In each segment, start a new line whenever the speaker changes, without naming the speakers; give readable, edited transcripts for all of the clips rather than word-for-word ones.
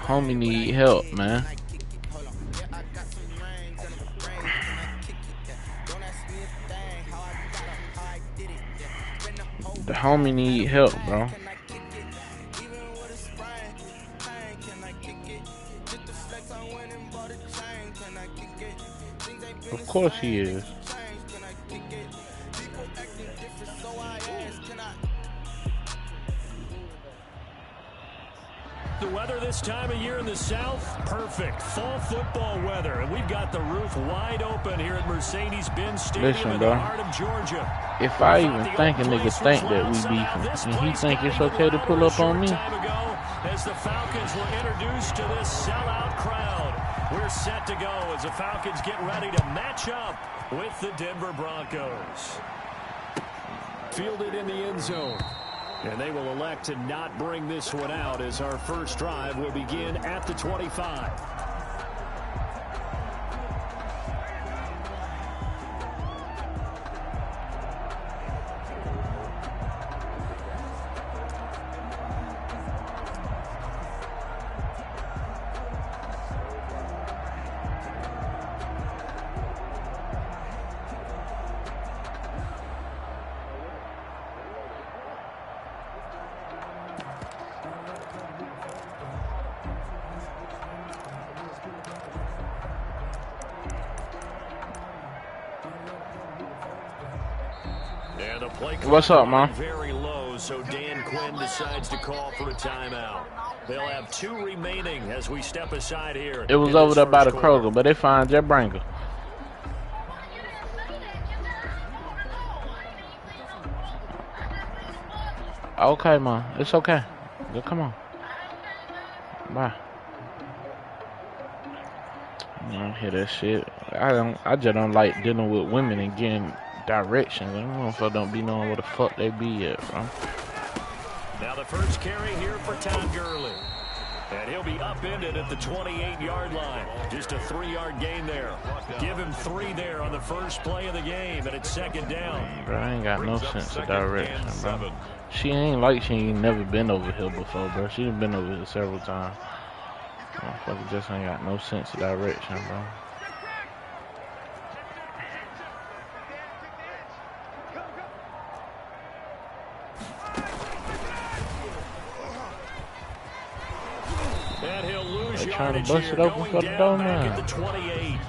Homie need help, man. The homie need help, bro. Of course he is.
The weather this time of year in the South, perfect. Fall football weather. And we've got the roof wide open here at Mercedes-Benz Stadium in the heart of Georgia.
If I even think a nigga think that we beefing, and he think it's okay to pull up on me.
As the Falcons were introduced to this sellout crowd, we're set to go as the Falcons get ready to match up with the Denver Broncos. Fielded in the end zone. And they will elect to not bring this one out as our first drive will begin at the 25.
What's up, man?
Very low, so Dan Quinn decides to call for a timeout. They'll have 2 remaining as we step aside here.
It was over there by the Kroger, but they find Jeff Branker. Okay, man. It's okay. Go, come on. Bye. I don't hear that shit. I just don't like dealing with women and getting directions. I don't know if I don't be knowing where the fuck they be at, bro.
Now the first carry here for Todd Gurley. And he'll be upended at the 28-yard line. Just a 3-yard gain there. Give him 3 there on the first play of the game, and it's second down.
Bro, I ain't got no sense of direction, bro. She ain't like she ain't never been over here before, bro. She done been over here several times. Motherfucker just ain't got no sense of direction, bro. Trying to bust it open for the door now.
At the 28.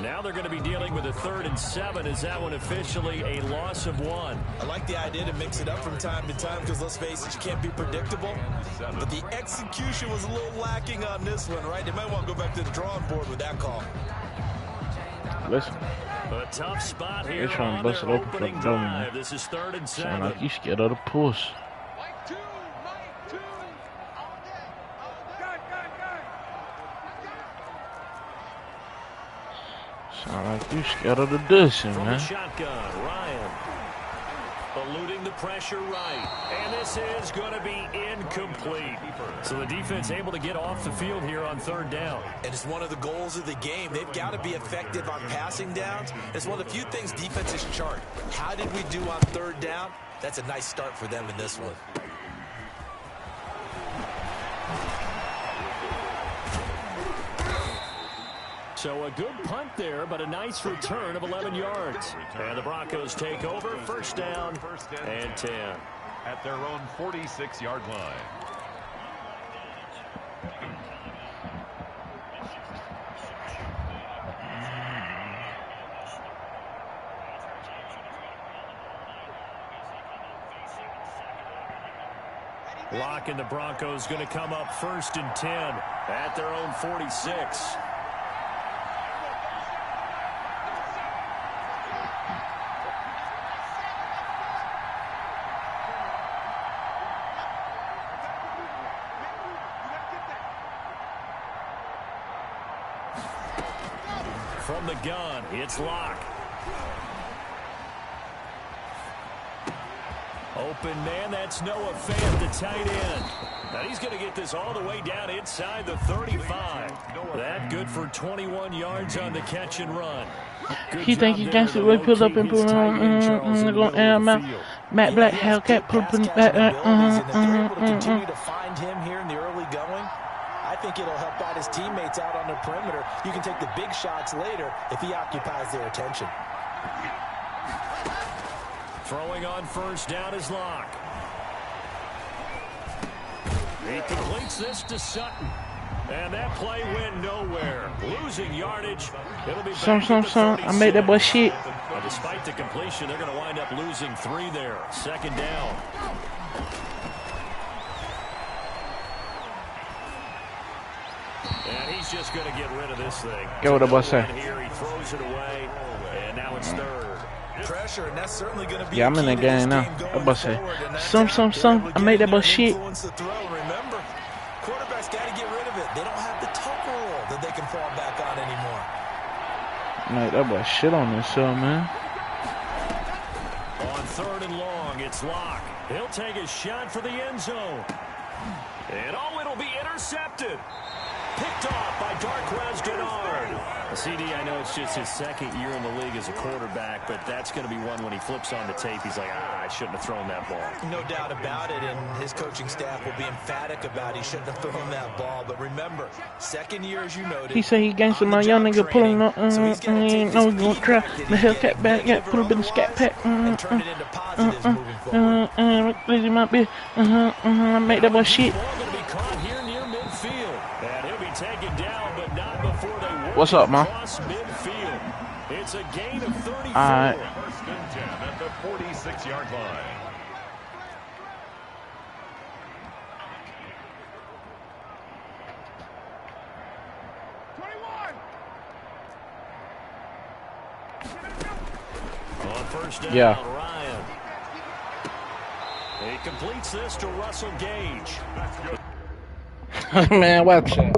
Now they're going to be dealing with a 3rd and 7. Is that one officially a loss of 1?
I like the idea to mix it up from time to time because, let's face it, you can't be predictable. But the execution was a little lacking on this one, right? They might want to go back to the drawing board with that call.
Listen.
A tough spot here.
They're trying to bust it open for the door now.
This is 3rd and 7.
Sound like you scared of the push. Sound like you scared of the dusting, man.
Shotgun, Ryan. Eluding the pressure right. And this is going to be incomplete. So the defense able to get off the field here on 3rd down.
And it's one of the goals of the game. They've got to be effective on passing downs. It's one of the few things defenses chart. How did we do on 3rd down? That's a nice start for them in this one.
So a good punt there, but a nice return of 11 yards. And the Broncos take over, first down and 10.
At their own 46-yard line.
Lock and the Broncos going to come up 1st and 10 at their own 46. From the gun, it's Locke. Open man, that's Noah Fant, the tight end. Now he's going to get this all the way down inside the 35. That good for 21 yards on the catch and run.
He think he gangsta the way pulled up and put on Matt Black Hellcat put back.
Continue to find him here in the early going. I think it'll help out his teammates out on the perimeter. You can take the big shots later if he occupies their attention.
Throwing on first down is Locke. He completes this to Sutton. And that play went nowhere. Losing yardage. It'll be back at the
I made that boy shit.
Despite the completion, they're going to wind up losing 3 there. Second down. And he's just going to get rid of this thing.
Get what the boy say.
Here, he throws it away, and now it's third.
Pressure, and that's certainly going to be.
Yeah, I'm in that game now. That boy say, I made that boy shit.
Remember, quarterbacks got to get rid of it. They don't have the tucker roll that they can fall back on anymore.
Mate, that boy shit on himself, man.
On third and long, it's Locke. He'll take a shot for the end zone. And it'll be intercepted. Picked off by Darquez Denard. CD, I know it's just his second year in the league as a quarterback, but that's going to be one when he flips on the tape. He's like, I shouldn't have thrown that ball.
No doubt about it, and his coaching staff will be emphatic about he shouldn't have thrown that ball. But remember, second year, as you noted,
he said he gangster, my young nigga pulling up. He ain't no gonna try the Hellcat back yet. Put him in the scat pack.
and turn it into positives moving forward.
Crazy my bitch. I made that boy shit.
Ball going to be caught here near midfield. And he'll be taken down, but not before they work.
What's up, man?
Across midfield. It's a gain of 34.
All right.
First and 10 at the 46-yard line.
On first down,
Yeah.
Ryan. He completes this to Russell Gage.
Man, watch that.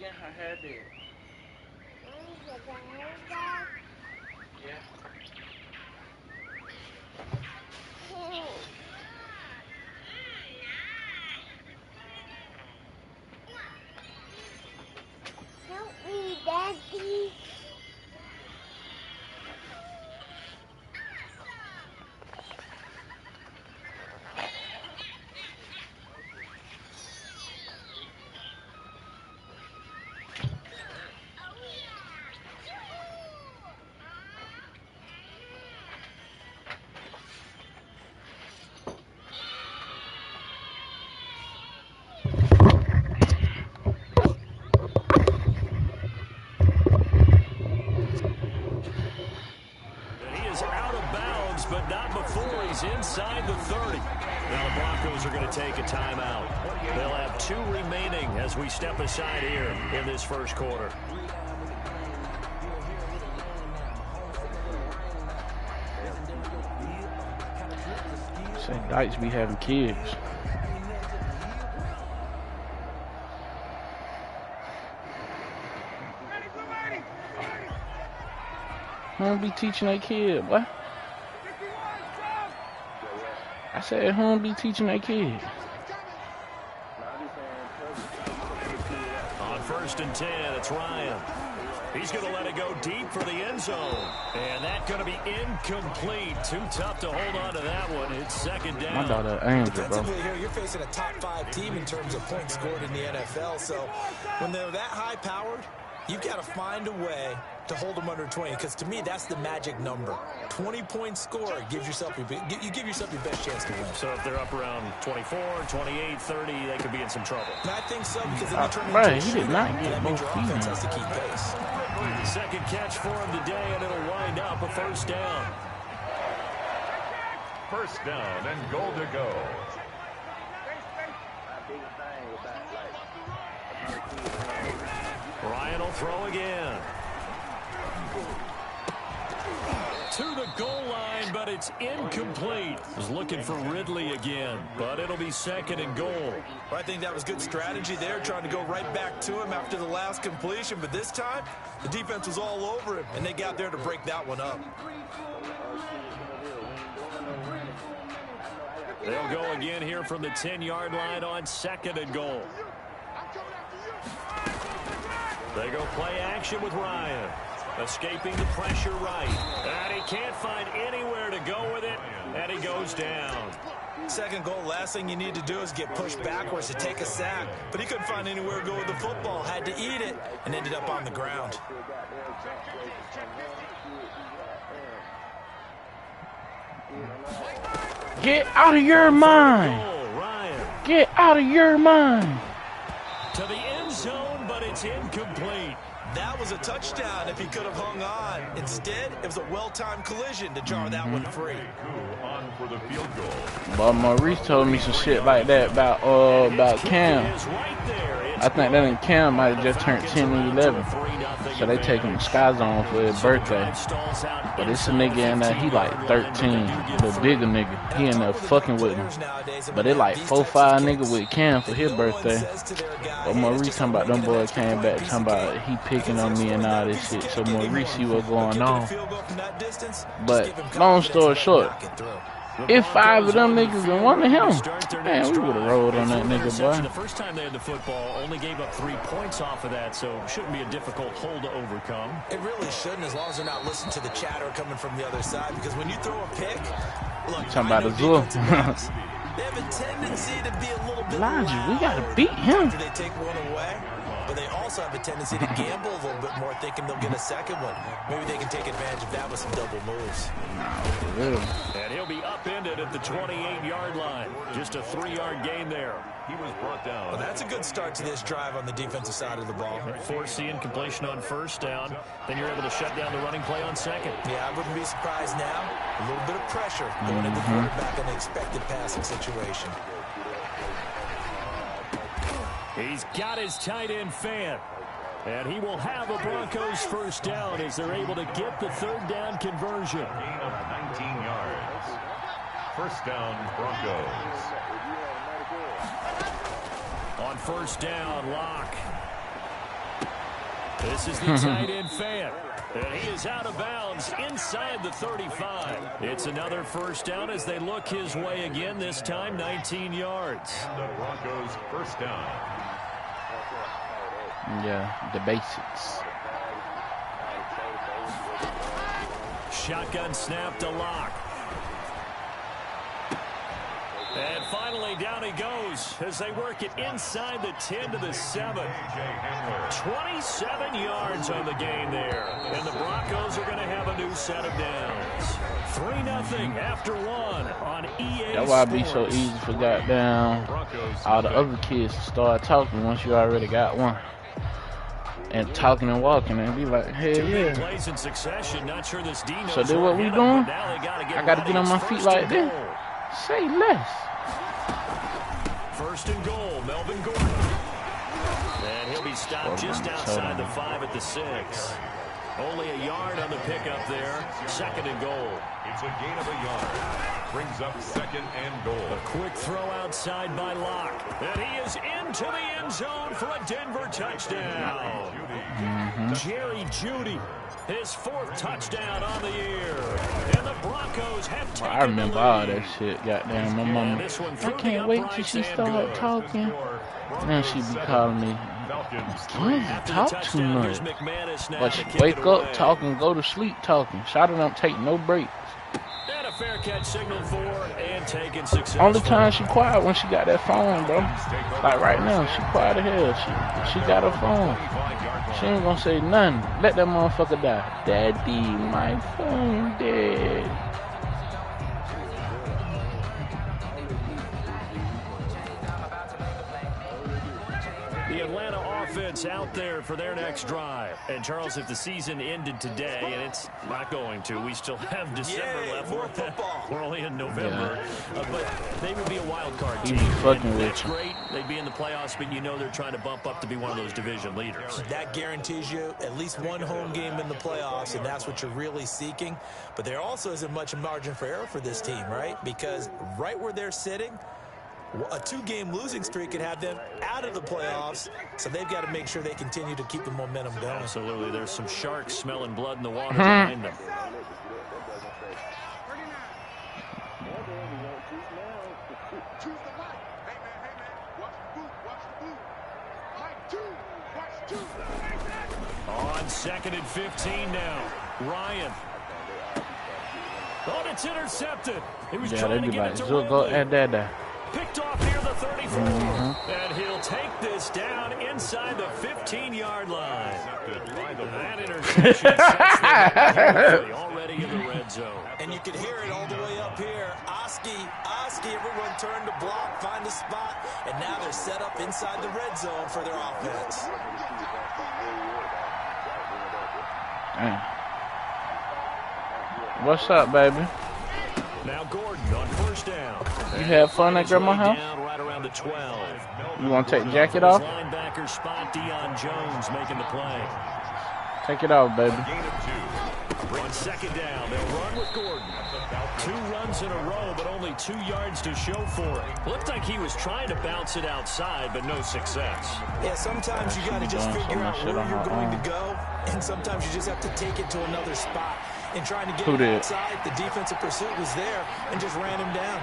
getting her hair did. Yeah.
Help me, Daddy.
But not before he's inside the 30. Now the Broncos are going to take a timeout. They'll have 2 remaining as we step aside here in this first quarter.
Say Dykes be having kids. Who don't be teaching that kid, boy? I said, who don't be teaching that kid?
On 1st and 10, it's Ryan. He's going to let it go deep for the end zone. And that's going to be incomplete. Too tough to hold on to that one. It's 2nd down.
My daughter Angel, bro.
Defensively here, you're facing a top 5 team in terms of points scored in the NFL. So when they're that high-powered, you've got to find a way to hold them under 20, because to me that's the magic number. 20-point score gives yourself you give yourself your best chance to win.
So if they're up around 24, 28, 30, they could be in some trouble.
And I think so, because then you turn into
right,
a
he
shooter,
did not get
that means your
both
offense
feet.
has to keep pace.
2nd catch for him today, and it'll wind up a 1st down.
1st down and goal to go.
Ryan will throw again. To the goal line, but it's incomplete. Was looking for Ridley again, but it'll be 2nd and goal.
Well, I think that was good strategy there, trying to go right back to him after the last completion. But this time, the defense was all over him, and they got there to break that one up.
They'll go again here from the 10-yard line on 2nd and goal. They go play action with Ryan. Escaping the pressure right. And he can't find anywhere to go with it. And he goes down.
2nd goal, last thing you need to do is get pushed backwards to take a sack. But he couldn't find anywhere to go with the football. Had to eat it and ended up on the ground.
Get out of your mind. Get out of your mind.
To the end zone, but it's incomplete.
That was a touchdown if he could have hung on. Instead, it was a well-timed collision to jar that one free.
On for the field goal.
But Maurice told me some shit like that about Cam. I think that Cam might have just turned 10 and 11. So they taking the Sky Zone for his birthday. But it's a nigga in there, he like 13. The bigger nigga. He in there fucking with him. But it like 4-5 nigga with Cam for his birthday. But Maurice talking about them boys came back talking about he picking on me and all this shit. So Maurice see what's going on. But long story short, if 5 of them niggas and one of him, man, we would have rolled on that nigga, boy.
The first time they had the football, only gave up 3 points off of that, so shouldn't be a difficult hole to overcome.
It really shouldn't, as long as they're not listening to the chatter coming from the other side, because when you throw a pick, look,
Talking about the Zoo.
they have a tendency to be a little bit
Elijah, we
loud
gotta beat him.
after they take one away. But they also have a tendency to gamble a little bit more, thinking they'll get a second one. Maybe they can take advantage of that with some double moves.
And he'll be upended at the 28-yard line. Just a 3-yard gain there.
He was brought down.
Well, that's a good start to this drive on the defensive side of the ball.
Forcing completion on 1st down. Then you're able to shut down the running play on 2nd.
Yeah, I wouldn't be surprised now. A little bit of pressure going into the quarterback in an expected passing situation.
He's got his tight end fan. And he will have a Broncos 1st down as they're able to get the 3rd down conversion.
Gain of 19 yards. 1st down, Broncos.
On 1st down, Locke. This is the tight end fan. And he is out of bounds inside the 35. It's another first down as they look his way again, this time 19 yards.
And the Broncos first down.
Yeah, the basics.
Shotgun snap to Lock. And finally, down he goes as they work it inside the 10 to the 7. 27 yards on the gain there. And the Broncos are going to have a new set of downs. 3-0 after one on EA
That's why it be so easy for goddamn all the other kids to start talking once you already got one. And talking and walking and be like, hell yeah.
Plays in succession. Not sure this D knows
So then what we doing? I got to get on my feet like this. Say less.
First and goal, Melvin Gordon. And he'll be stopped just outside the 5 at the 6. Only a yard on the pickup there. Second and goal.
It's a gain of a yard. Brings up second and goal.
A quick throw outside by Locke. And he is into the end zone for a Denver touchdown. Jerry Jeudy, his 4th touchdown on the year. And the Broncos have taken
I remember
the
all
lead.
that shit, goddamn. My mama, I can't wait till she start talking. Then she be calling me, you talk too much. But she wake up talking, go to sleep talking. Shawty don't take no breaks.
And a fair catch signaled for and taken successfully.
Only time she quiet when she got that phone, bro. Like right now, she quiet as hell. She got her phone. She ain't gonna say nothing. Let that motherfucker die. Daddy, my phone dead.
The Atlanta offense out there for their next drive. And Charles, if the season ended today, and it's not going to, we still have December left.
More football.
We're only in November. But they would be a wild card team.
Fucking
That's great. They'd be in the playoffs, but you know they're trying to bump up to be one of those division leaders.
That guarantees you at least one home game in the playoffs, and that's what you're really seeking. But there also isn't much margin for error for this team, right? Because right where they're sitting, a 2-game losing streak could have them out of the playoffs, so they've got to make sure they continue to keep the momentum going.
Absolutely. There's some sharks smelling blood in the water behind them. On 2nd and 15 now. Ryan. Oh, it's intercepted. He was trying to get it to Ridley. Picked off near the 34. And he'll take this down inside the 15-yard line. That interception sets them already in the red zone.
And you can hear it all the way up here. Oski, everyone turned to block, find a spot, and now they're set up inside the red zone for their offense.
Dang. What's up, baby?
Now Gordon on first down.
You had fun at grandma's house?
Right around the 12.
You want to take the jacket off?
Linebacker spot, Deion Jones making the play.
Take it off, baby.
On 2nd down, they'll run with Gordon. 2 runs in a row, but only 2 yards to show for it. Looked like he was trying to bounce it outside, but no success.
Yeah, sometimes you got to just figure out where you're going to go, and sometimes you just have to take it to another spot. And trying to get him outside, the defensive pursuit was there and just ran him down.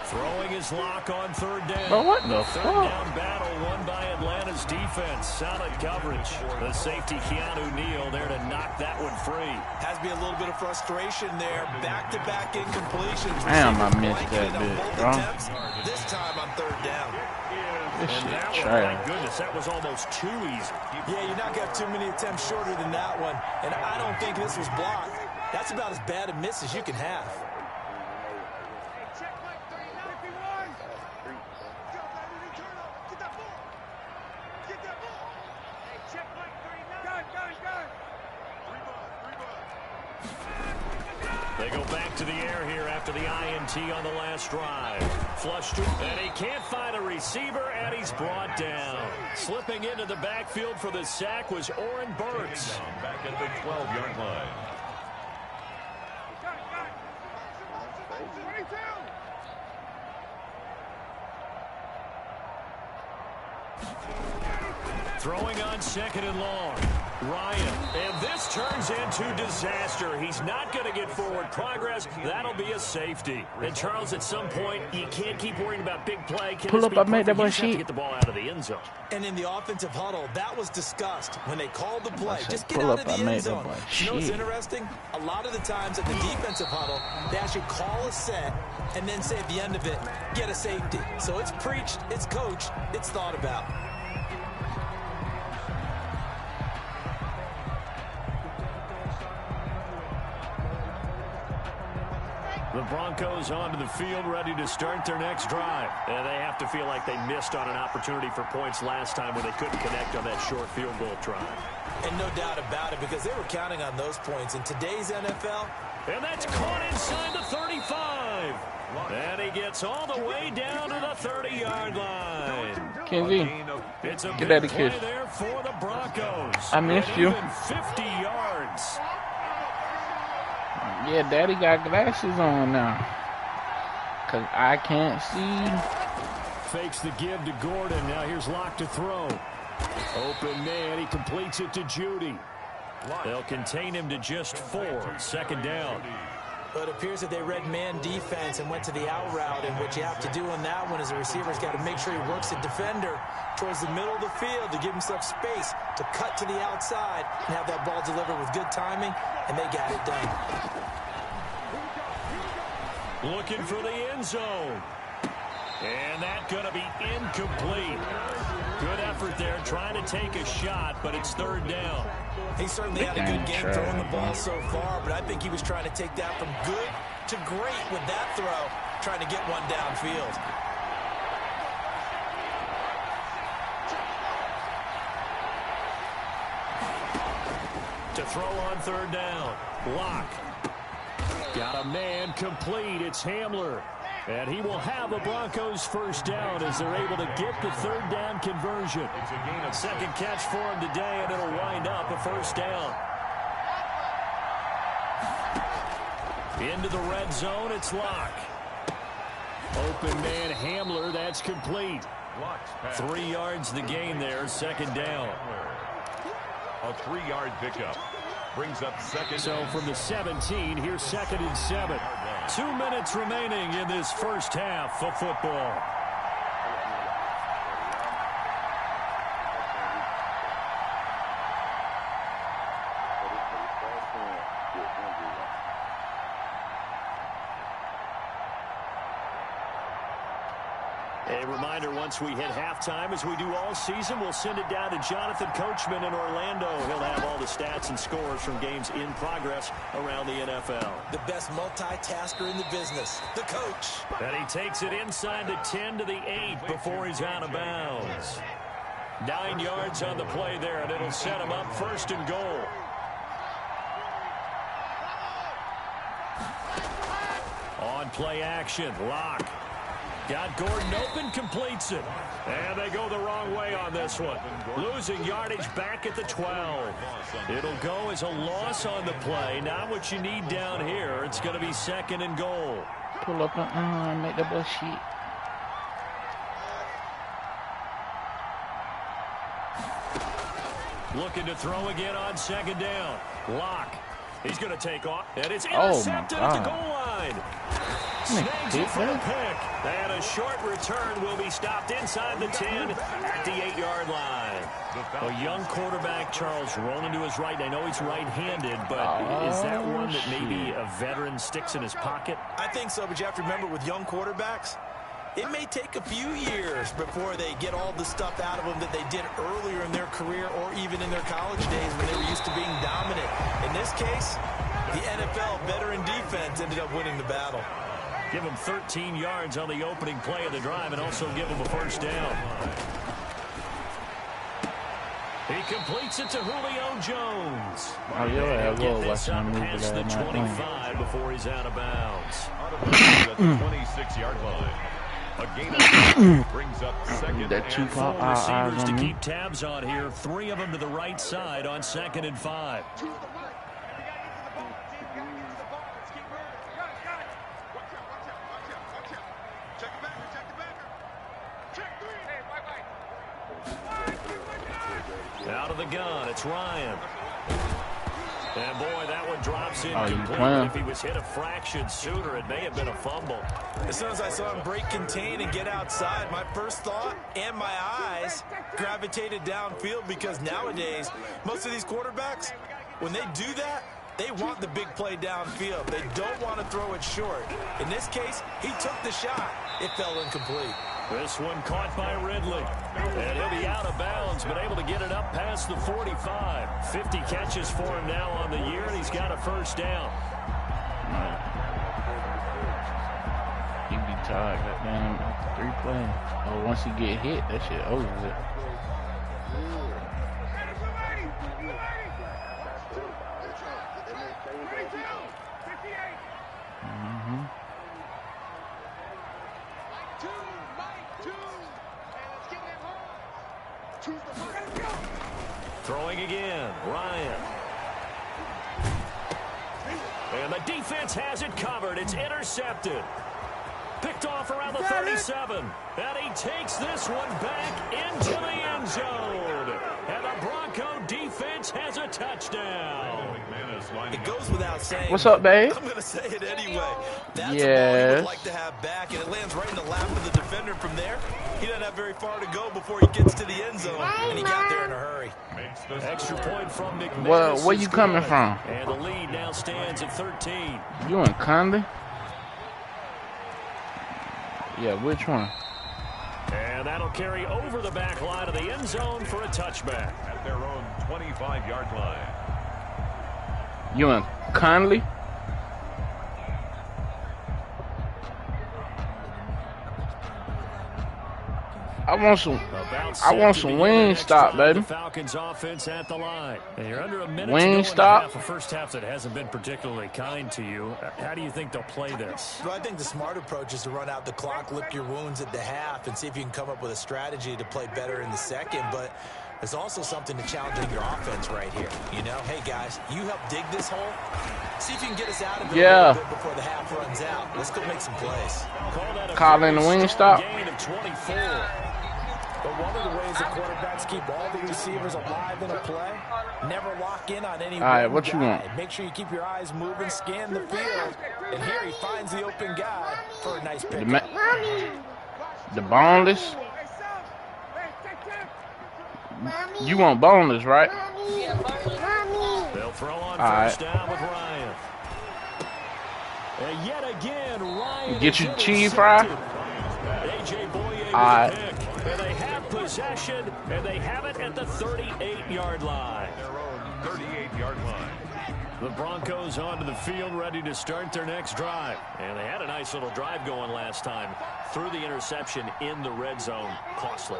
Throwing his Lock on 3rd down.
But what the
Third
fuck?
down battle won by Atlanta's defense. Solid coverage. The safety Keanu Neal there to knock that one free.
Has to be a little bit of frustration there. Back-to-back incompletions.
Damn, I missed that bit, bro.
This time on 3rd down.
This
And that
shit
one, my
trash.
goodness, that was almost too easy.
Yeah, you're not going to have too many attempts shorter than that one. And I don't think this was blocked. That's about as bad a miss as you can have.
They go back to the air here after the INT on the last drive. Flushed, and he can't find a receiver, and he's brought down. Slipping into the backfield for the sack was Oren Burks.
Back at the 12-yard line.
Throwing on 2nd and long. Ryan, and this turns into disaster. He's not going to get forward progress. That'll be a safety. And Charles, at some point, you can't keep worrying about big play.
Pull up, I made that boy
to
shit.
get the ball out of the end zone.
And in the offensive huddle, that was discussed when they called the play. Just get
pull
out
up,
of the
I made
end
that
zone.
boy
You know what's
shit.
interesting? A lot of the times at the defensive huddle, they actually call a set and then say at the end of it, get a safety. So it's preached, it's coached, it's thought about.
The Broncos onto the field, ready to start their next drive. And they have to feel like they missed on an opportunity for points last time when they couldn't connect on that short field goal drive.
And no doubt about it, because they were counting on those points. In today's NFL,
and that's caught inside the 35. And he gets all the way down to the 30-yard line.
Kenzie,
It's a
get
big
that a
play
kiss.
there for the Broncos.
I missed
And
you.
even 50 yards.
Yeah, Daddy got glasses on now. Cause I can't see.
Fakes the give to Gordon. Now here's Locke to throw. Open man. He completes it to Judy. They'll contain him to just 4. 2nd down.
but it appears that they read man defense and went to the out route, and what you have to do on that one is the receiver's got to make sure he works the defender towards the middle of the field to give himself space to cut to the outside and have that ball delivered with good timing, and they got it done.
Looking for the end zone. And that's going to be incomplete. Good effort there, trying to take a shot, but it's 3rd down.
He certainly had a good game throwing the ball so far, but I think he was trying to take that from good to great with that throw, trying to get one downfield.
To throw on 3rd down. Locke. Got a man complete. It's Hamler. And he will have a Broncos 1st down as they're able to get the 3rd down conversion. Second catch for him today, and it'll wind up a 1st down. Into the red zone, it's Locke. Open man Hamler, that's complete. 3 yards the gain there, 2nd down.
A 3-yard pickup. Brings up 2nd.
So from the 17, here's 2nd and 7. 2 minutes remaining in this first half of football. A reminder, once we hit halftime, as we do all season, we'll send it down to Jonathan Coachman in Orlando. He'll have all the stats and scores from games in progress around the NFL.
The best multitasker in the business, the coach.
And he takes it inside the 10 to the 8 before he's out of bounds. 9 yards on the play there, and it'll set him up 1st and goal. On play action, Locke. Got Gordon open, completes it. And they go the wrong way on this one. Losing yardage back at the 12. It'll go as a loss on the play. Not what you need down here. It's going to be 2nd and goal.
Pull up and make the ball sheet.
Looking to throw again on 2nd down. Locke. He's going to take off. And it's intercepted at the goal line. Snags it for a pick. And a short return will be stopped inside the 10 at the 8-yard line. A young quarterback, Charles, rolling to his right. I know he's right-handed, but is that one that maybe a veteran sticks in his pocket?
I think so, but you have to remember with young quarterbacks, it may take a few years before they get all the stuff out of them that they did earlier in their career or even in their college days when they were used to being dominant. In this case, the NFL veteran defense ended up winning the battle.
Give him 13 yards on the opening play of the drive and also give him a 1st down. He completes it to Julio Jones.
Oh, yeah, I will watch
him
him
past the 25 before he's out of bounds.
At the 26-yard line. A gain of brings up 2nd
that
and
2
Four
pop
receivers to
on me.
keep tabs on here. 3 of them to the right side on 2nd and 5. Out of the gun, it's Ryan. And boy, that one drops in complete. If he was hit a fraction sooner, it may have been a fumble.
As soon as I saw him break contain and get outside, my first thought and my eyes gravitated downfield, because nowadays, most of these quarterbacks, when they do that, they want the big play downfield. They don't want to throw it short. In this case, he took the shot. It fell incomplete.
This one caught by Ridley. And he'll be out of bounds, but able to get it up past the 45. 50 catches for him now on the year, and he's got a first down.
He be tired, goddamn, after 3 plays. Oh, once he get hit, that shit over with.
Throwing again, Ryan. And the defense has it covered. It's intercepted. Picked off around the 37. And he takes this one back into the end zone. And the Bronco defense has a touchdown.
It goes without saying.
What's up, babe?
I'm going to say it anyway. That's a ball he would like to have back, and it lands right in the lap of the defender from there. He doesn't have very far to go before he gets to the end zone, and he got there in a hurry.
Extra point from McManus.
Well, where you coming from?
And the lead now stands at 13.
You in Conley? Yeah, which one?
And that'll carry over the back line of the end zone for a touchback.
At their own 25-yard line.
You in Conley? I want some Wingstop, baby.
Falcons offense at the line. And you're under a minute
Wingstop.
A first half that hasn't been particularly kind to you. How do you think they'll play this?
Well, I think the smart approach is to run out the clock, lick your wounds at the half, and see if you can come up with a strategy to play better in the second. But there's also something to challenging your offense right here. You know, hey guys, you help dig this hole. See if you can get us out of it a little bit before the half runs out. Let's go make some plays.
Calling the Wingstop.
Gain of 24.
But one of the ways the quarterbacks keep all the receivers alive in a play, never lock in on any one
right, what you
guy.
want?
Make sure you keep your eyes moving, scan the field, and here he finds the open guy for a nice pick.
The boneless? You want boneless, right?
They'll throw on first down with Ryan. And yet again, Ryan
get you cheese fry?
AJ Boye with the pick. And they have possession, and they have it at the 38-yard line.
Their own 38-yard line.
The Broncos onto the field, ready to start their next drive. And they had a nice little drive going last time. Threw the interception in the red zone. Costly.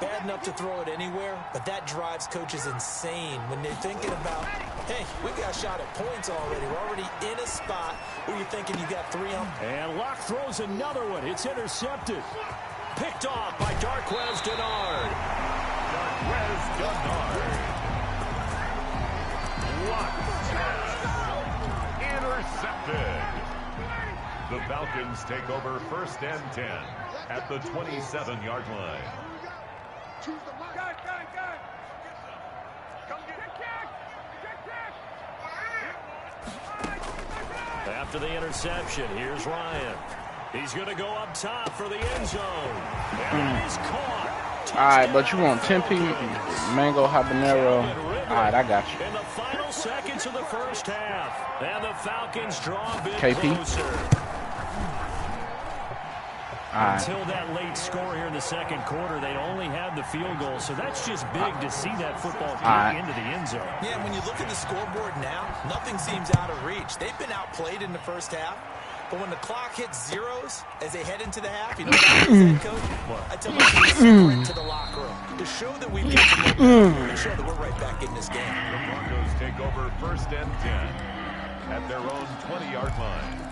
Bad enough to throw it anywhere, but that drives coaches insane when they're thinking about, hey, we got a shot at points already. We're already in a spot where you're thinking you got 3 on.
And Locke throws another one. It's intercepted. Picked off by Darquez Dennard.
Darquez Dennard. What? Intercepted. The Falcons take over first and 10 at the 27-yard line.
After the interception, here's Ryan. He's going to go up top for the end zone. And it is caught.
All right, but you want Tempe, mango habanero. All right, I got you.
In the final seconds of the first half. And the Falcons draw a bit
KP.
closer.
Until
that late score here in the second quarter, they only had the field goal. So that's just big to see that football get into the end zone.
Yeah, when you look at the scoreboard now, nothing seems out of reach. They've been outplayed in the first half. But when the clock hits zeros as they head into the half, you know what I mean, coach? I tell them to sprint to the locker room to show that we've got the momentum and show that we're right back in this game.
The Broncos take over first and 10 at their own 20-yard line.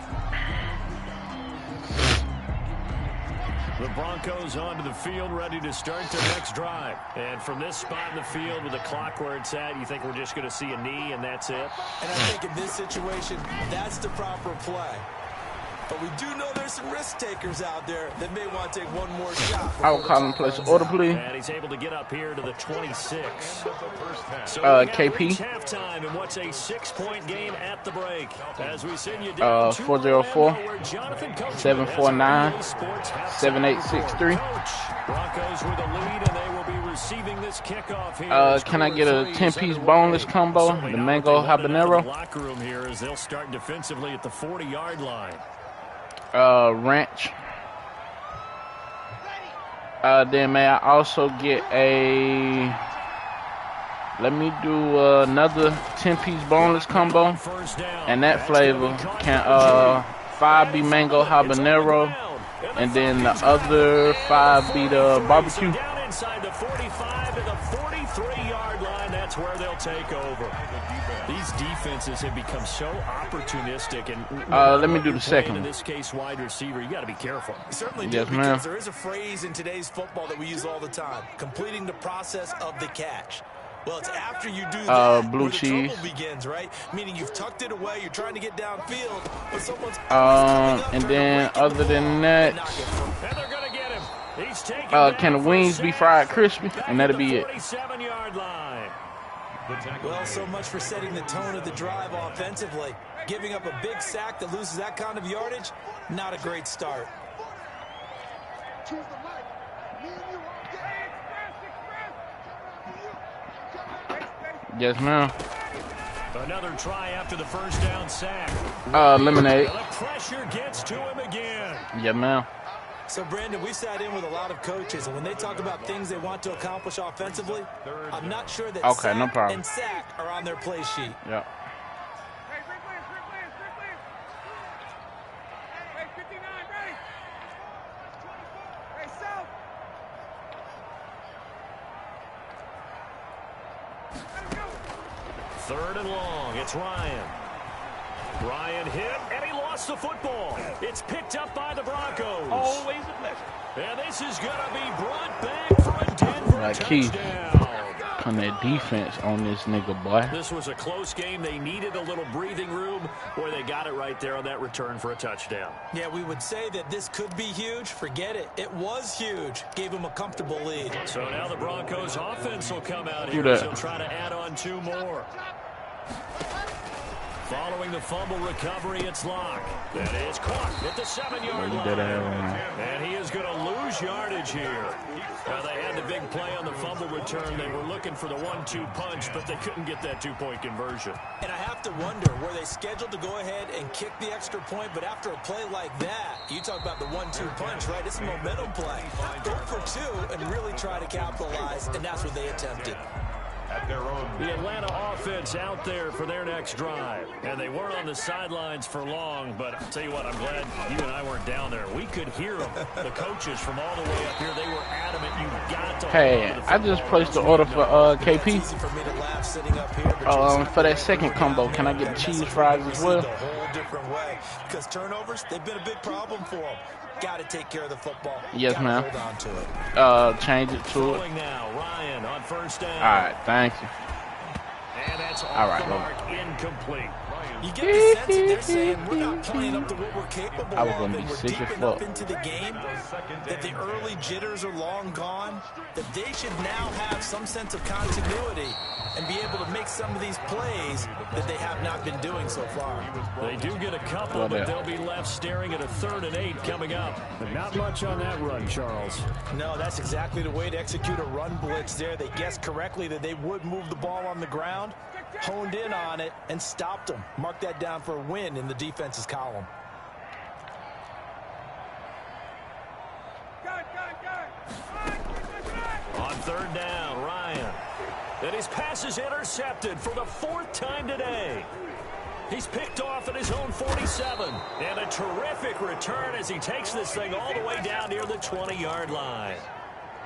The Broncos onto the field, ready to start their next drive. And from this spot in the field with the clock where it's at, you think we're just going to see a knee and that's it?
And I think in this situation, that's the proper play. But we do know there's some risk takers out there that may want to take one more shot.
I will call him place order, please.
And he's able to get up here to the 26. So
KP.
Halftime in what's a 6-point game at the break. As we send you down
404 749 7863.
Broncos with a lead, and they will be receiving this kickoff here.
Can I get a 10-piece boneless combo? The mango habanero.
Locker room here as they'll start defensively at the 40-yard line.
Ranch. Then may I also get a, let me do another 10-piece boneless combo, and that flavor can 5 be mango habanero, and then the other 5 be the barbecue.
Down inside the 45 to the 43-yard line, that's where they'll take over. These defenses have become so opportunistic, and
let me do the second.
In this case, wide receiver, you got to be careful.
Certainly do, because there is a phrase in today's football that we use all the time: completing the process of the catch. Well, it's after you do that
blue
where the
cheese.
trouble begins, right? Meaning you've tucked it away, you're trying to get downfield, but someone's
and then other than that,
And they're going to get him. He's taking
can the wings be fried crispy? And that'll be it.
47-yard line.
Well, so much for setting the tone of the drive offensively. Giving up a big sack that loses that kind of yardage, not a great start.
Yes, ma'am.
Another try after the first down sack.
Lemonade.
The pressure gets to him again.
Yeah, ma'am.
So, Brandon, we've sat in with a lot of coaches, and when they talk about things they want to accomplish offensively, I'm not sure that sack
no problem.
and sack are on their play sheet.
Yeah.
Third and long. It's Ryan. Ryan hit, and he lost the football. It's picked up by the Broncos.
Always a pleasure.
And this is going to be brought back for a Denver touchdown.
On that defense on this nigga, boy.
This was a close game. They needed a little breathing room. Boy, they got it right there on that return for a touchdown.
Yeah, we would say that this could be huge. Forget it. It was huge. Gave him a comfortable lead.
So now the Broncos offense will come out here.
that.
They'll try to add on 2 more. Following the fumble recovery, it's Locke. That is caught at the 7-yard line. And he is going to lose yardage here. Now, they had the big play on the fumble return. They were looking for the 1-2 punch, but they couldn't get that 2-point conversion.
And I have to wonder, were they scheduled to go ahead and kick the extra point, but after a play like that, you talk about the 1-2 punch, right? It's a momentum play. Go for 2 and really try to capitalize, and that's what they attempted.
At their own.
The Atlanta offense out there for their next drive. And they weren't on the sidelines for long, but I'll tell you what, I'm glad you and I weren't down there. We could hear them. The coaches from all the way up here, they were adamant. You got to.
Hey, I just placed the order for KP. For that second combo, can I get the cheese fries as well?
A whole different way. Because turnovers, they've been a big problem for them. Got to take care of the football.
Yes, ma'am.
Hold on to it.
Change it to it.
Now, Ryan on first down.
All right, thank you.
And that's
All right,
the mark, incomplete.
You get the sense that they're saying we're not playing up to what we're capable
I was
of,
gonna
and
be
we're
sick
deep
as
enough
fuck.
into the game that the early jitters are long gone, that they should now have some sense of continuity and be able to make some of these plays that they have not been doing so far.
They do get a couple, but they'll be left staring at a 3rd and 8 coming up. But not much on that run, Charles.
No, that's exactly the way to execute a run blitz there. They guessed correctly that they would move the ball on the ground, honed in on it, and stopped them. Mark that down for a win in the defense's column.
On 3rd down, Ryan. And his pass is intercepted for the 4th time today. He's picked off at his own 47. And a terrific return as he takes this thing all the way down near the 20-yard line.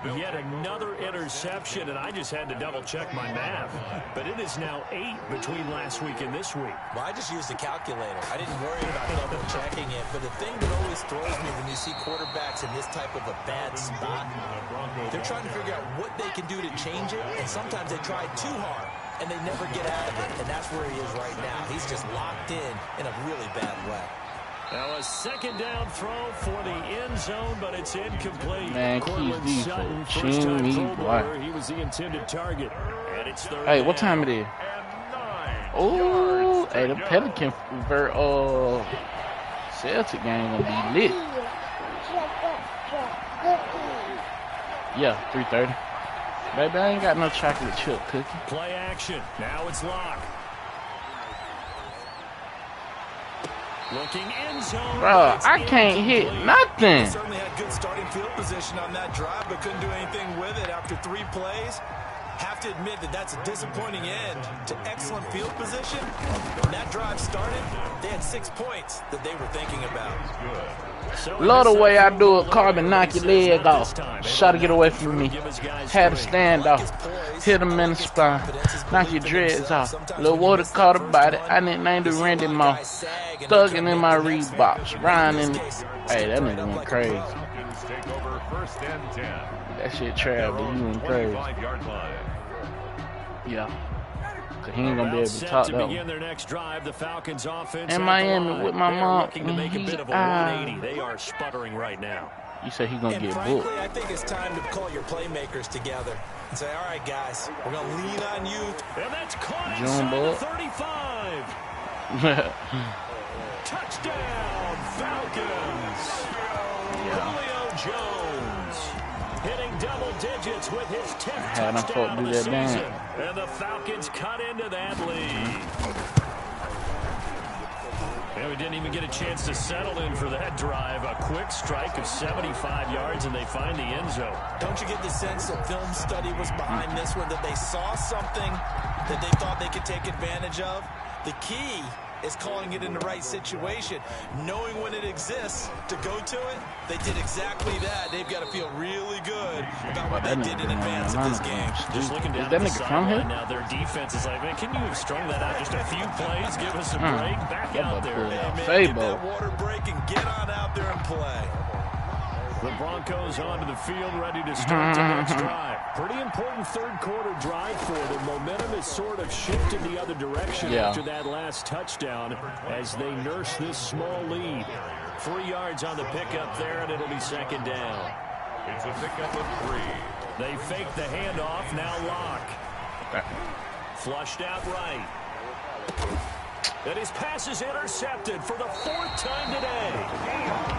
Yet another interception, and I just had to double-check my math. But it is now 8 between last week and this week.
Well, I just used the calculator. I didn't worry about double-checking it. But the thing that always throws me when you see quarterbacks in this type of a bad spot, they're trying to figure out what they can do to change it, and sometimes they try too hard, and they never get out of it. And that's where he is right now. He's just locked in a really bad way.
Now a second down throw for the end zone, but it's incomplete.
Man,
Cortland
keep
Sutton,
these
first-time
me,
Pro Bowler. He was the intended target. And it's third
Hey,
down.
what time it is? Oh, hey, the Pelican Celtic game gonna be lit. Yeah, 3:30. Baby, I ain't got no chocolate chip cookie.
Play action. Now it's Locke. Looking end zone.
Bro, I can't hit nothing.
They certainly had good starting field position on that drive, but couldn't do anything with it after 3 plays. Have to admit that that's a disappointing end to excellent field position. When that drive started, they had 6 points that they were thinking about.
Love the way I do it, Carbon, knock your leg off. Shot to get away from me. Had a standoff. Hit him in the spine. Knock your dreads off. Lil' water caught about it. I nicknamed it Randy Moss. Thugging in my Reeboks. Ryan in. Hey, that nigga went crazy. That shit trapped, but you went crazy. Yeah. Cause he ain't gonna be able to talk that one.
Their next drive, the Falcons offense
in Miami with my mom,
looking to make a bit of a 180. They are sputtering right now.
You say he gonna get
frankly,
booked.
I think it's time to call your playmakers together and say, all right, guys, we're gonna lean on you.
And that's caught
June
inside the 35. Touchdown, Falcons. Julio Jones hitting double digits with his 10th touchdown of the season. And the Falcons cut into that lead. And we didn't even get a chance to settle in for that drive. A quick strike of 75 yards, and they find the end zone.
Don't you get the sense that film study was behind this one, that they saw something that they thought they could take advantage of? The key is calling it in the right situation, knowing when it exists to go to it. They did exactly that. They've got to feel really good about what they did in advance of this game.
Just looking down the sideline now, their defense is like, man, can you have strung that out just a few plays? Give us a break. Back out there.
Get that water break and get on out there and play.
The Broncos onto the field, ready to start the next drive. Pretty important third quarter drive for them. Momentum has sort of shifted the other direction after that last touchdown as they nurse this small lead. 3 yards on the pickup there, and it'll be second down.
It's a pickup of 3.
They fake the handoff, now Locke. Flushed out right. And his pass is intercepted for the 4th time today.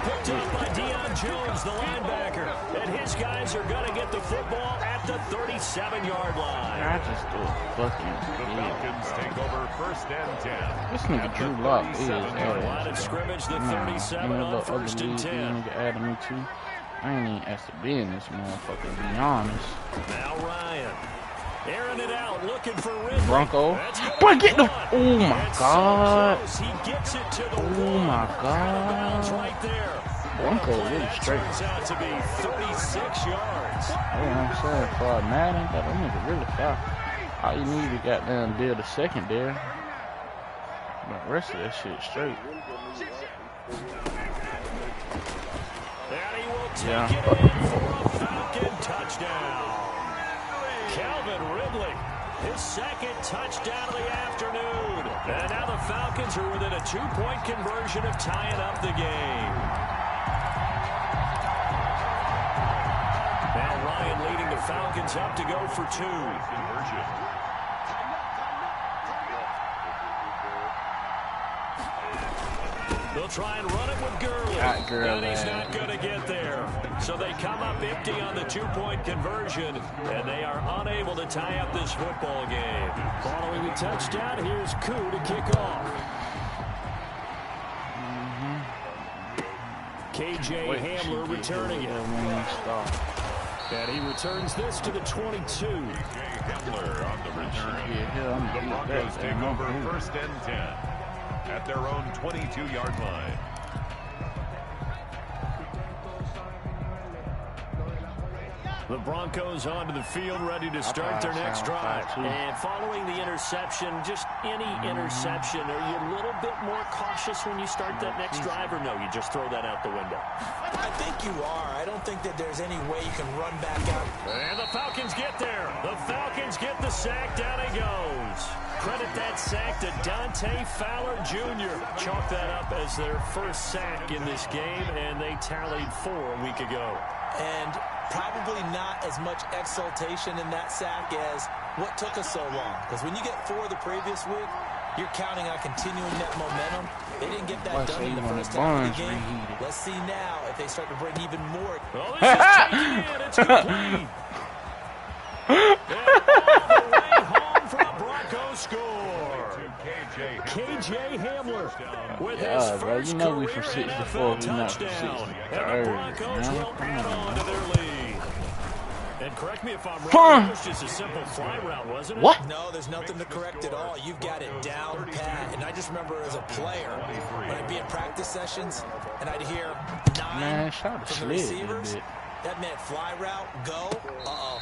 Picked up by Deion Jones, the linebacker. And his guys are going to get the football at the 37-yard line.
I just do fucking.
The Falcons take over 1st and 10.
This nigga Drew Lock is
line of scrimmage, the 37 on 1st and 10.
Nigga added me too. I ain't even asked to be in this motherfucker, to be honest.
Now Ryan. Airing it out, looking for Ridley.
Bronco. Boy, get the. Oh my God.
He gets it to the
Oh my God.
right there.
Bronco really straight.
Turns out to be 36 yards.
You know what I'm saying? For a Madden, that nigga really far. All you need is goddamn deal the secondary. But the rest of that shit straight.
And he will take it in for a Falcon touchdown. Calvin Ridley, his 2nd touchdown of the afternoon. And now the Falcons are within a 2-point conversion of tying up the game. Now Ryan leading the Falcons up to go for 2. Conversion. They'll try and run it with Gurley. And he's not going to get there. So they come up empty on the 2-point conversion, and they are unable to tie up this football game. Following the touchdown, here's Koo to kick off. KJ Hamler returning it. And he returns this to the 22.
Hamler on the return. The Broncos take over 1st and 10 at their own 22-yard line.
The Broncos onto the field, ready to start their next drive. And following the interception, just any interception, are you a little bit more cautious when you start that next drive, or no, you just throw that out the window?
I think you are. I don't think that there's any way you can run back out.
And the Falcons get there. The Falcons get the sack. Down he goes. credit that sack to Dante Fowler Jr. Chalk that up as their first sack in this game, and they tallied 4 a week ago.
And probably not as much exultation in that sack as what took us so long. Because when you get 4 the previous week, you're counting on continuing that momentum. They didn't get that done in the first half of the game. Let's see now if they start to bring even more.
Well, this is taken in. It's complete. And all the way home for a Broncos score. KJ Hamler with his first
you know we from
career
64,
NFL
we not from
touchdown.
63.
And the Broncos will add on to their lead. And correct me if I'm wrong, it was just a simple fly route, wasn't it?
What?
No, there's nothing to correct at all. You've got it down pat. And I just remember as a player, when I'd be in practice sessions, and I'd hear 9 from the receivers, that meant fly route, go,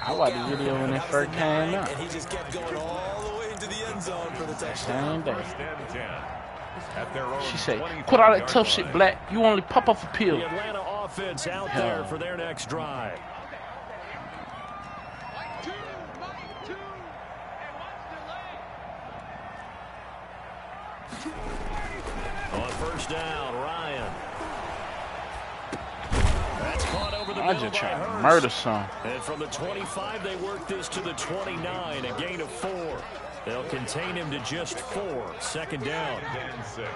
I watched the video when it first came out.
And he just kept going all the way into the end zone for the touchdown.
She said, quit all that tough shit, Black. You only pop off a pill.
The Atlanta offense out there for their next drive. On first down, Ryan. That's caught over the middle.
I just tried to murder some.
And from the 25, they work this to the 29, a gain of 4. They'll contain him to just 4. Second down.
And 6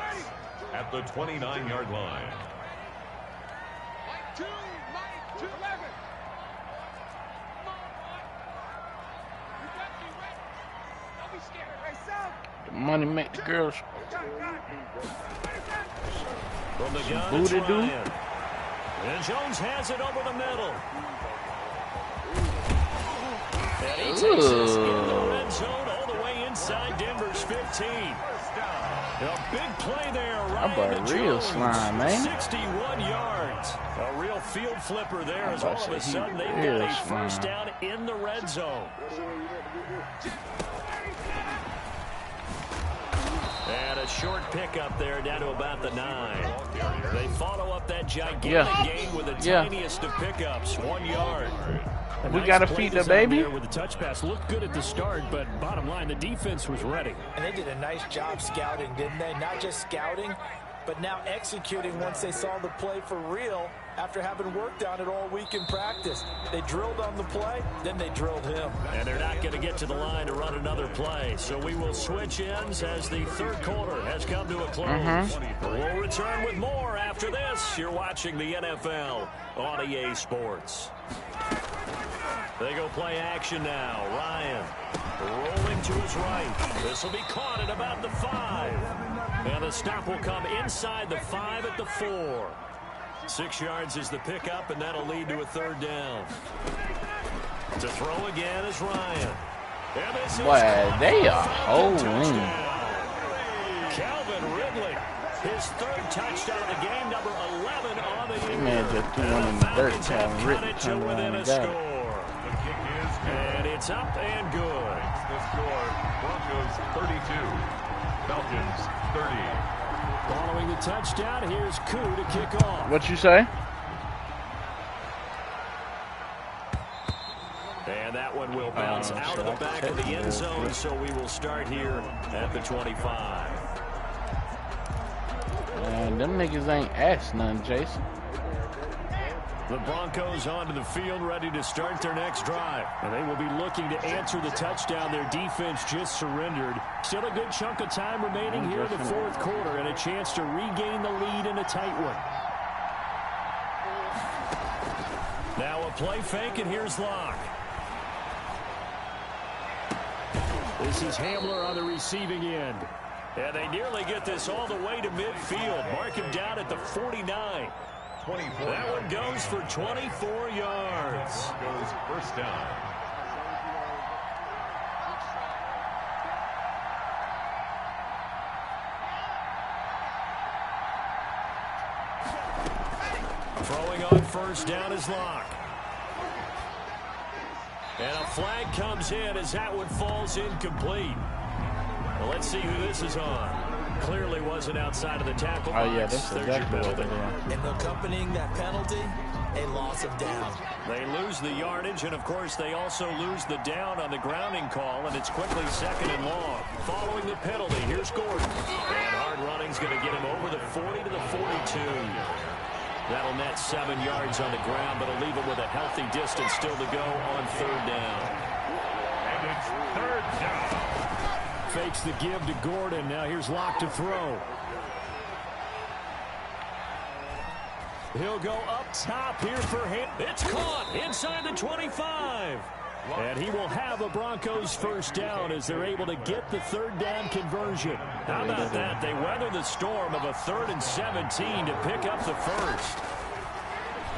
at the 29-yard line.
The money make the girls.
From the gun,
booty do.
And Jones has it over the middle. And he takes us in the red zone all the way inside Denver's 15. A big play there, Ryan to
real
Jones.
slime, man.
61 yards. A real field flipper there as all of a sudden they've got a first down in the red zone. And a short pickup there down to about the 9. They follow up that gigantic gain with the tiniest of pickups, 1 yard.
We got to feed the baby.
With the touch pass, looked good at the start, but bottom line, the defense was ready.
And they did a nice job scouting, didn't they? Not just scouting, but now executing once they saw the play for real after having worked on it all week in practice. They drilled on the play, then they drilled him.
And they're not going to get to the line to run another play, so we will switch ends as the third quarter has come to a close. We'll return with more after this. You're watching the NFL on EA Sports. They go play action now. Ryan rolling to his right. This will be caught at about the 5. And the stop will come inside the 5 at the 4. 6 yards is the pickup, and that'll lead to a third down. To throw again is Ryan. And this
Boy, they are holding.
Calvin Ridley, his 3rd touchdown of the game, number 11 on the year.
Man just threw one in the dirt, Calvin Ridley turned around and got it.
And it's up and good.
The score, Broncos 32, Falcons 30.
Following the touchdown, here's Koo to kick off.
What you say?
And that one will bounce out of the back of the end zone, so we will start here at the 25.
Man, them niggas ain't asked none, Jason.
The Broncos onto the field, ready to start their next drive. And they will be looking to answer the touchdown their defense just surrendered. Still a good chunk of time remaining here in the 4th quarter and a chance to regain the lead in a tight one. Now a play fake, and here's Locke. This is Hamler on the receiving end. And they nearly get this all the way to midfield. Mark him down at the 49. That one goes for 24 yards.
Broncos first down.
Throwing on first down is Locke. And a flag comes in as that one falls incomplete. Well, let's see who this is on. Clearly wasn't outside of the tackle box.
Oh, yeah, that's exactly what they're doing.
And accompanying that penalty, a loss of down.
They lose the yardage, and of course they also lose the down on the grounding call, and it's quickly 2nd and long. Following the penalty, here's Gordon. And hard running's going to get him over the 40 to the 42. That'll net 7 yards on the ground, but it'll leave him with a healthy distance still to go on 3rd down.
And it's 3rd down.
Fakes the give to Gordon. Now here's Locke to throw. He'll go up top here for him. It's caught inside the 25. And he will have a Broncos 1st down as they're able to get the 3rd down conversion. How about that? They weather the storm of a 3rd and 17 to pick up the 1st.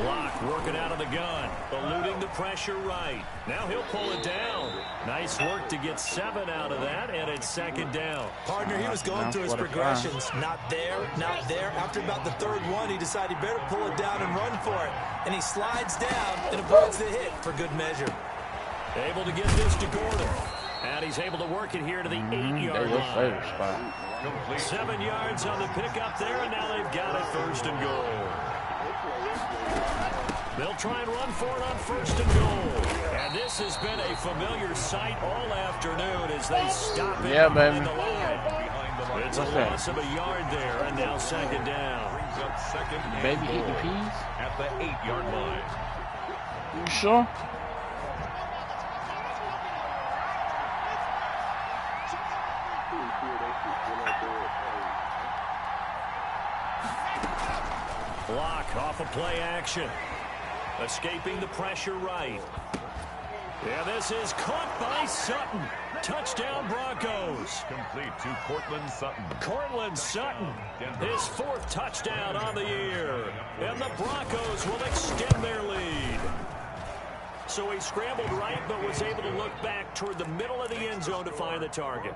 Locke working out of the gun, eluding the pressure right. Now he'll pull it down. Nice work to get 7 out of that, and it's 2nd down.
Partner, he was going through his progressions. Not there, not there. After about the 3rd one, he decided he better pull it down and run for it. And he slides down and avoids the hit for good measure.
Able to get this to Gordon. And he's able to work it here to the 8-yard line. 7 yards on the pickup there, and now they've got it 1st and goal. They'll try and run for it on 1st and goal. And this has been a familiar sight all afternoon as they stop it behind the line. It's a loss of a yard there, and now 2nd down.
Brings up 2nd and
Baby
goal
eating peas?
at the 8-yard line.
You sure?
Block off of play action. Escaping the pressure right. Yeah, this is caught by Sutton. Touchdown Broncos.
Complete to Cortland Sutton.
Cortland Sutton, his 4th touchdown on the year. And the Broncos will extend their lead. So he scrambled right, but was able to look back toward the middle of the end zone to find the target.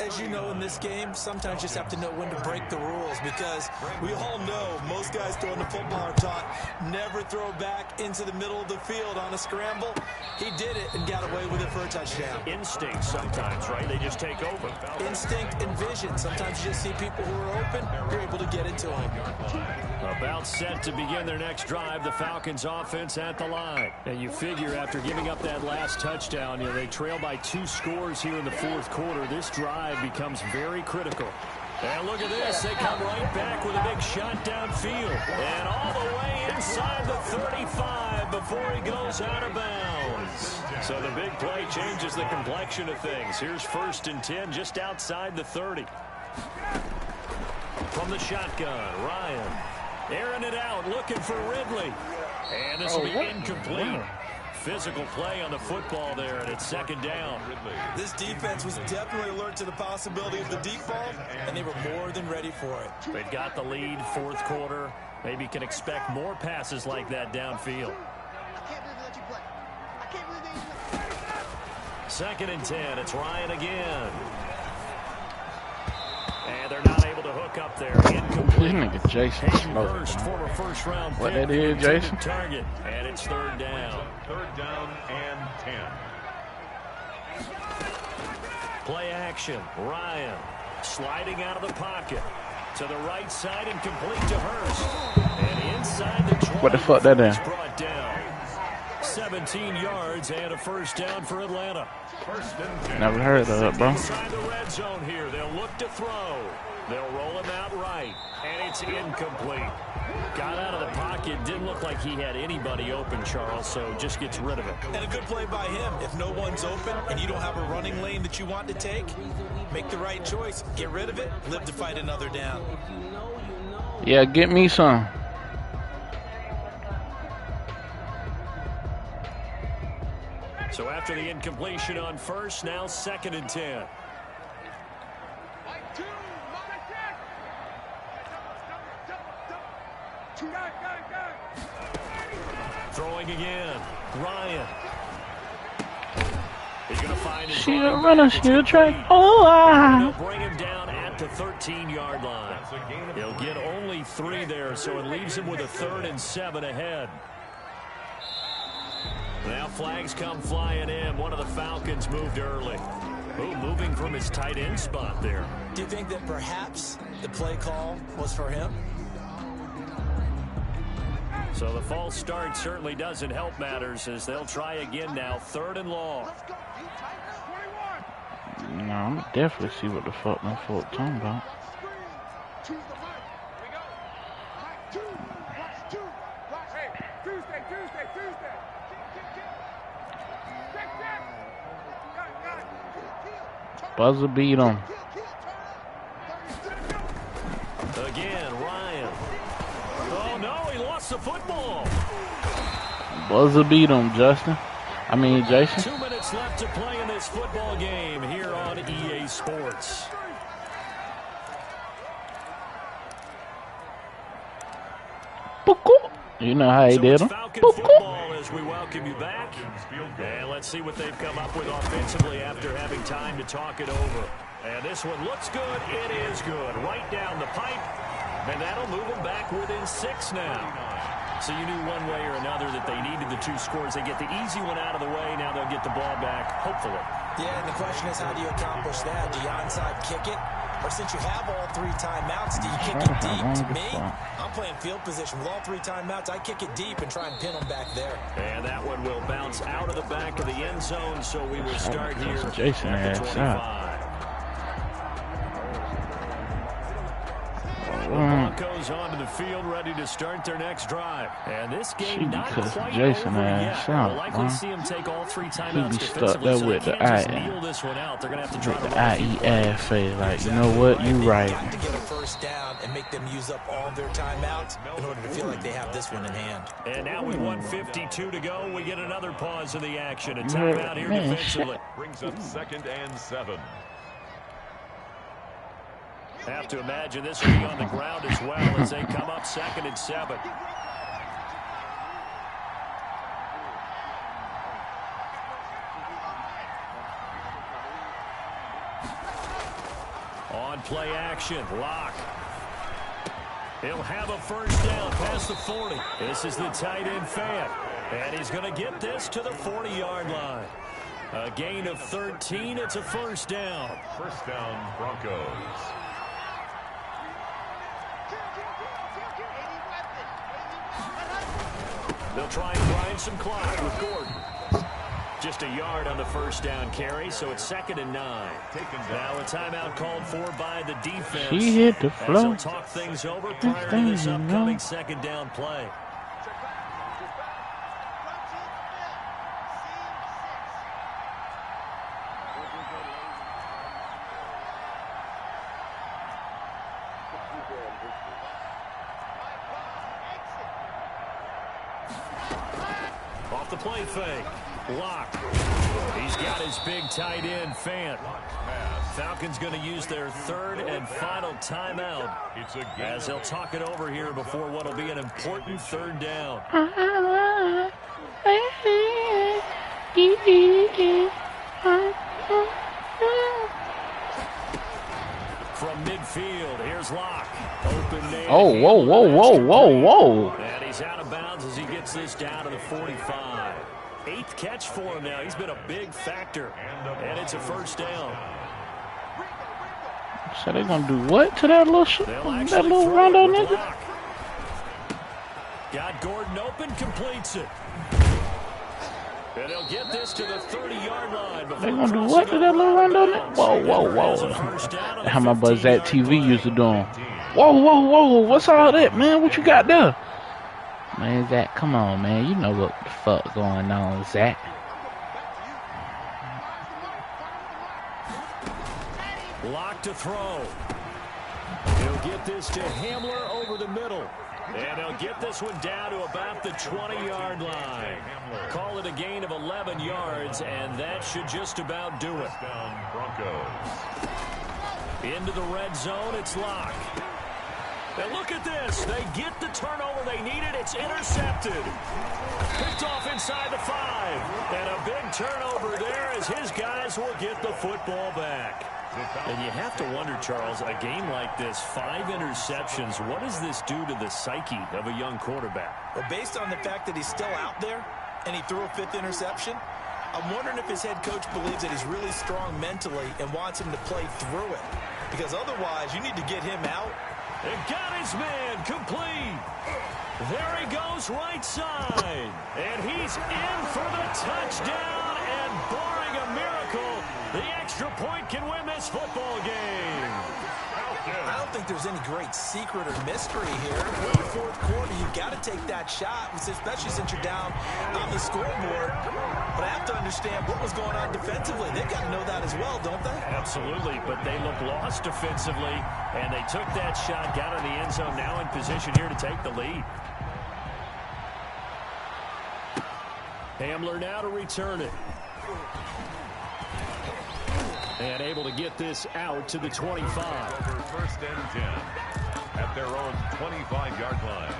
As you know, in this game, sometimes you just have to know when to break the rules, because we all know most guys throwing the football are taught never throw back into the middle of the field on a scramble. He did it and got away with it for a touchdown.
Instinct sometimes, right? They just take over.
Instinct and vision. Sometimes you just see people who are open, you're able to get into them.
About set to begin their next drive, the Falcons offense at the line. And you figure after giving up that last touchdown, you know, they trail by 2 scores here in the 4th quarter. This drive becomes very critical. And look at this. They come right back with a big shot downfield. And all the way inside the 35 before he goes out of bounds. So the big play changes the complexion of things. Here's 1st and 10 just outside the 30. From the shotgun, Ryan. Airing it out, looking for Ridley. And this will be incomplete. Physical play on the football there, and it's 2nd down.
This defense was definitely alert to the possibility of the deep ball, and they were more than ready for it.
They've got the lead, 4th quarter. Maybe can expect more passes like that downfield. 2nd and 10, it's Ryan again. And they're not able to hook up there. Incomplete.
Nigga Jason
Hurst, former 1st-round
what
pick.
that is, Jason?
Target, and it's 3rd down.
3rd down and 10.
Play action. Ryan sliding out of the pocket to the right side and complete to Hurst. And inside the 20.
What the fuck that is?
Brought down. 17 yards and a 1st down for Atlanta.
1st and 10.
Never heard of it, bro.
Inside the red zone here. They'll look to throw. They'll roll him out right. And it's incomplete. Got out of the pocket. Didn't look like he had anybody open, Charles, so just gets rid of it.
And a good play by him. If no one's open and you don't have a running lane that you want to take, make the right choice. Get rid of it. Live to fight another down.
Yeah, get me some.
So after the incompletion on 1st, now 2nd and 10. Throwing again. Ryan. He's going to find his
She a runner, she a track. Oh,
They'll bring him down at the 13-yard line. He'll get only 3 there, so it leaves him with a 3rd and 7 ahead. Now flags come flying in. One of the Falcons moved early. Ooh, moving from his tight end spot there.
Do you think that perhaps the play call was for him?
So the false start certainly doesn't help matters as they'll try again now, 3rd and long.
No, I'm definitely see what the fuck my fault talking about. Buzzer beat him.
Again, Ryan. Oh, no, he lost the football.
Buzzer beat him, Jason. 2
minutes left to play in this football game here on EA Sports.
You know how he did him.
Falcon football as we welcome you back. And let's see what they've come up with offensively after having time to talk it over. And this one looks good. It is good. Right down the pipe. And that'll move them back within 6 now. So you knew one way or another that they needed the 2 scores. They get the easy one out of the way. Now they'll get the ball back, hopefully.
Yeah, and the question is, how do you accomplish that? Do you onside kick it? Or since you have all 3 timeouts, do you kick it deep? To me, I'm playing field position. With all 3 timeouts, I kick it deep and try and pin them back there.
And that one will bounce out of the back of the end zone, so we will start here
Jason
at the 25. The Broncos onto the field, ready to start their next drive. And this game not quite
Jason
over yet. We'll likely
man.
see him take all 3 timeouts
Stuck
defensively,
there
so
with
they
the
can't just kneel this one out. They're going to have to try to run
the IEFA. Like, you know what? You right.
They've got to get a first down and make them use up all of their timeouts in order to feel like they have this one in hand.
And now with 1:52 to go, we get another pause in the action. A timeout here defensively.
Brings up 2nd and 7.
Have to imagine this will be on the ground as well as they come up 2nd and 7. On play action, Locke. He'll have a first down past the 40. This is the tight end Fant. And he's going to get this to the 40-yard line. A gain of 13. It's a first down.
First down, Broncos.
They'll try and grind some clock with Gordon. Just a yard on the first down carry, so it's 2nd and 9. Now a timeout called for by the defense.
He hit the flow.
As they'll talk things over prior to this upcoming 2nd down play. Off the play fake. Blocked. He's got his big tight end, Fant. Falcons going to use their 3rd and final timeout as they'll talk it over here before what will be an important 3rd down. From midfield, here's Locke. Open man.
Oh, whoa.
And he's out of bounds as he gets this down to the 45. 8th catch for him now. He's been a big factor. And it's a first down.
So they're going to do what to that little rondo nigga?
Got Gordon open, completes it. And he'll get this to the 30-yard line.
They're going to do what to that little rondo nigga? Whoa. How my buzz at TV used to do him. Whoa. What's all that, man? What you got there? Man, Zach, come on, man. You know what the fuck going on, Zach.
Lock to throw. He'll get this to Hamler over the middle. And he'll get this one down to about the 20-yard line. Call it a gain of 11 yards, and that should just about do it.
Broncos.
Into the red zone, it's Locke. And look at this. They get the turnover they needed. It's intercepted. Picked off inside the 5. And a big turnover there as his guys will get the football back. And you have to wonder, Charles, a game like this, 5 interceptions, what does this do to the psyche of a young quarterback?
Well, based on the fact that he's still out there and he threw a 5th interception, I'm wondering if his head coach believes that he's really strong mentally and wants him to play through it. Because otherwise, you need to get him out.
And got his man complete. There he goes right side. And he's in for the touchdown. And barring a miracle, the extra point can win this football game.
I don't think there's any great secret or mystery here. In the fourth quarter, you've got to take that shot, especially since you're down on the scoreboard. But I have to understand what was going on defensively. They've got to know that as well, don't they?
Absolutely, but they look lost defensively, and they took that shot, got in the end zone, now in position here to take the lead. Hamler now to return it. And able to get this out to the 25.
First and 10 at their own 25-yard line.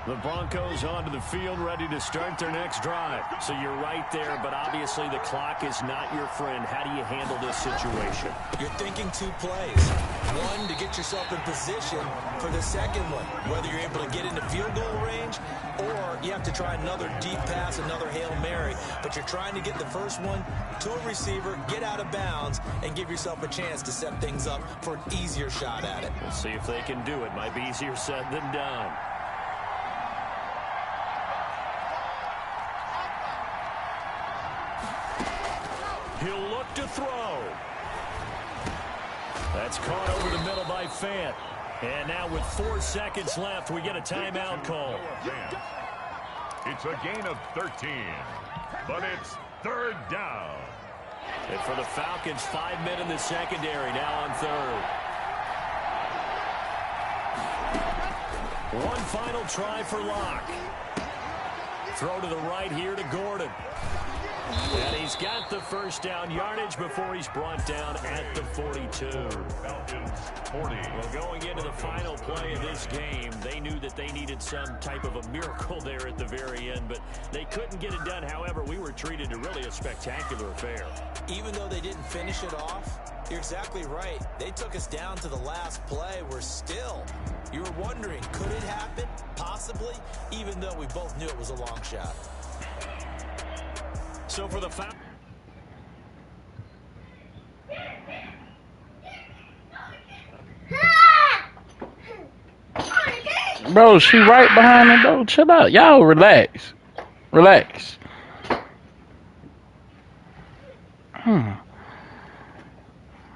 The Broncos onto the field, ready to start their next drive. So you're right there, but obviously the clock is not your friend. How do you handle this situation?
You're thinking 2 plays. One, to get yourself in position for the second one, whether you're able to get into field goal range or you have to try another deep pass, another Hail Mary. But you're trying to get the first one to a receiver, get out of bounds, and give yourself a chance to set things up for an easier shot at it.
We'll see if they can do it. Might be easier said than done. He'll look to throw. That's caught over the middle by Fant. And now with 4 seconds left, we get a timeout call.
It's a gain of 13, but it's third down.
And for the Falcons, 5 men in the secondary, now on third. One final try for Locke. Throw to the right here to Gordon. And he's got the first down yardage before he's brought down at the 42.
Falcons 40.
Well, going into the final play of this game, they knew that they needed some type of a miracle there at the very end, but they couldn't get it done. However, we were treated to really a spectacular affair.
Even though they didn't finish it off, you're exactly right. They took us down to the last play. We're still, you were wondering, could it happen? Possibly, even though we both knew it was a long shot.
So for the foul.
Bro, she right behind the door. Chill out. Y'all relax. Relax.